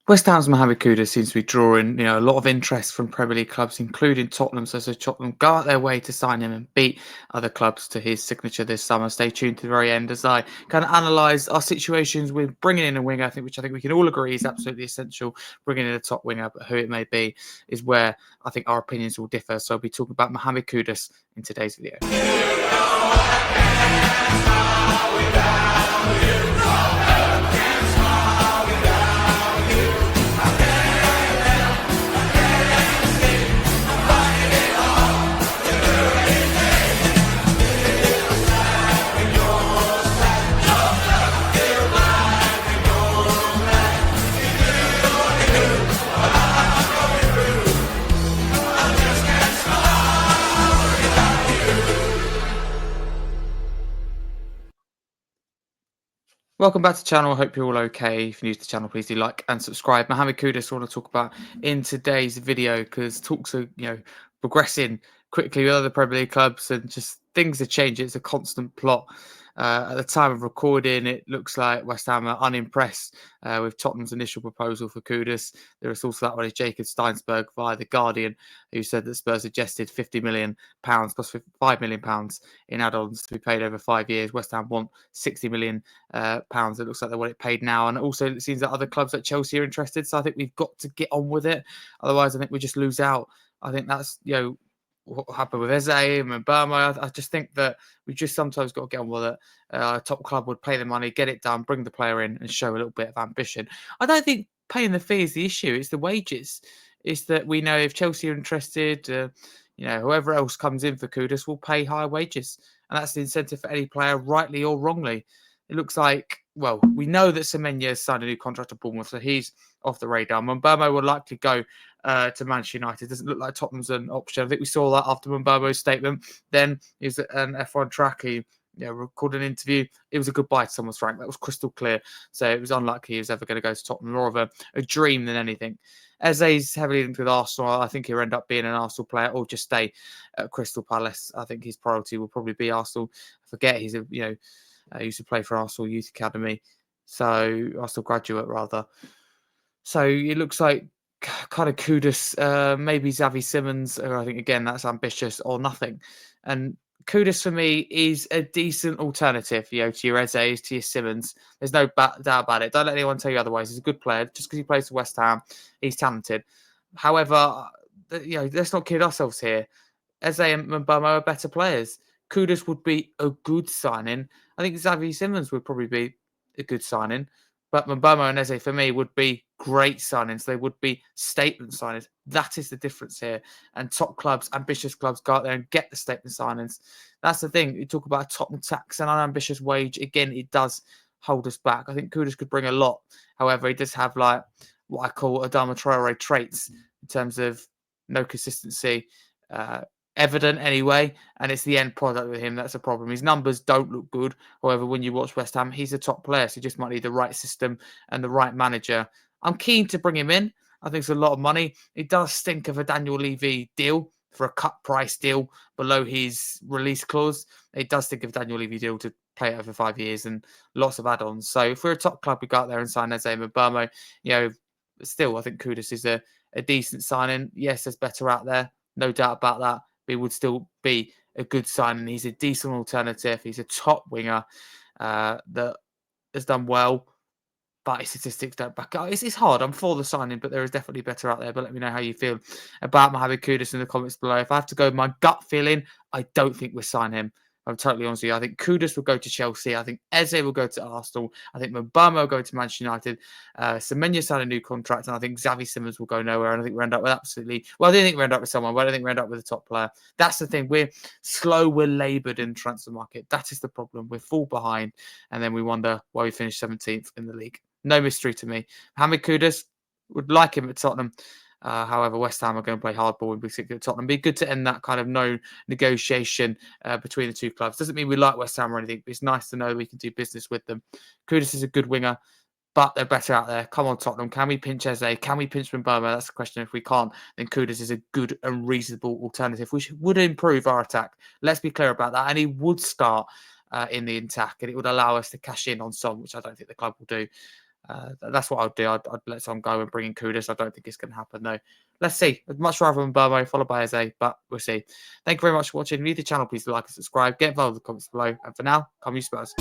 West Ham's Mohammed Kudus seems to be drawing, a lot of interest from Premier League clubs, including Tottenham. So Tottenham go out their way to sign him and beat other clubs to his signature this summer. Stay tuned to the very end as I kind of analyse our situations with bringing in a winger. I think we can all agree is absolutely essential. Bringing in a top winger, but who it may be is where I think our opinions will differ. So I'll be talking about Mohammed Kudus in today's video. Welcome back to the channel. I hope you're all okay. If you're new to the channel, please do like and subscribe. Mohammed Kudus, I want to talk about in today's video because talks are, progressing quickly with other Premier League clubs and just things are changing. It's a constant plot. At the time of recording, it looks like West Ham are unimpressed with Tottenham's initial proposal for Kudus. There is also that one is Jacob Steinsberg via The Guardian, who said that Spurs suggested £50 million plus £5 million in add-ons to be paid over 5 years. West Ham want £60 million. It looks like they want it paid now. And also it seems that other clubs like Chelsea are interested. So I think we've got to get on with it. Otherwise, I think we just lose out. I think that's, what happened with Eze and Burma. I just think that we just sometimes got to get on with it. A top club would pay the money, get it done, bring the player in and show a little bit of ambition. I don't think paying the fee is the issue. It's the wages. It's that we know if Chelsea are interested, whoever else comes in for Kudus will pay higher wages. And that's the incentive for any player, rightly or wrongly. It looks like, we know that Semenya has signed a new contract at Bournemouth, so he's off the radar. Mbeumo will likely go to Manchester United. Doesn't look like Tottenham's an option. I think we saw that after Mbeumo's statement. Then he was an F1 track. He recorded an interview. It was a goodbye to someone's rank. That was crystal clear. So it was unlikely he was ever going to go to Tottenham. More of a dream than anything. Eze's heavily linked with Arsenal. I think he'll end up being an Arsenal player or just stay at Crystal Palace. I think his priority will probably be Arsenal. I forget he's used to play for Arsenal Youth Academy. So Arsenal graduate rather. So it looks like kind of Kudus, maybe Xavi Simons, or I think again that's ambitious or nothing. And Kudus for me is a decent alternative, to your Eze's, to your Simons. There's no doubt about it. Don't let anyone tell you otherwise. He's a good player. Just because he plays for West Ham, he's talented. However, let's not kid ourselves here. Eze and Mbeumo are better players. Kudus would be a good signing. I think Xavi Simons would probably be a good signing. But Mbeumo and Eze, for me, would be great signings. They would be statement signings. That is the difference here. And top clubs, ambitious clubs, go out there and get the statement signings. That's the thing. You talk about a top tax and unambitious wage. Again, it does hold us back. I think Kudus could bring a lot. However, he does have what I call Adama Traore traits in terms of no consistency. Evident anyway, and it's the end product with him that's a problem. His numbers don't look good. However, when you watch West Ham, he's a top player, so he just might need the right system and the right manager. I'm keen to bring him in. I think it's a lot of money. It does stink of a Daniel Levy deal for a cut price deal below his release clause. It does stink of a Daniel Levy deal to play it over 5 years and lots of add-ons. So if we're a top club, we go out there and sign Eze and Mbeumo. Still, I think Kudus is a decent signing. Yes, there's better out there. No doubt about that. But he would still be a good signing. He's a decent alternative. He's a top winger that has done well, but his statistics don't back up. It's hard. I'm for the signing, but there is definitely better out there. But let me know how you feel about Mohammed Kudus in the comments below. If I have to go with my gut feeling, I don't think we'll sign him. I'm totally honest with you. I think Kudus will go to Chelsea. I think Eze will go to Arsenal. I think Mbeumo will go to Manchester United. Semenya signed a new contract, and I think Xavi Simons will go nowhere. And I think we'll end up with I don't think we'll end up with someone, but I don't think we'll end up with a top player. That's the thing. We're slow. We're laboured in the transfer market. That is the problem. We're fall behind, and then we wonder why we finished 17th in the league. No mystery to me. Mohammed Kudus, would like him at Tottenham. However, West Ham are going to play hardball in particular at Tottenham. Be good to end that kind of no negotiation between the two clubs. Doesn't mean we like West Ham or anything, but it's nice to know we can do business with them. Kudus is a good winger, but they're better out there. Come on, Tottenham. Can we pinch Eze? Can we pinch Mbeumo? That's the question. If we can't, then Kudus is a good and reasonable alternative, which would improve our attack. Let's be clear about that. And he would start in the attack, and it would allow us to cash in on some, which I don't think the club will do. That's what I'd do. I'd let someone go and bring in Kudus. I don't think it's going to happen though. Let's see. I'd much rather than Burmo, followed by Eze, but we'll see. Thank you very much for watching. If you're new to the channel, please like and subscribe. Get involved in the comments below. And for now, come you Spurs.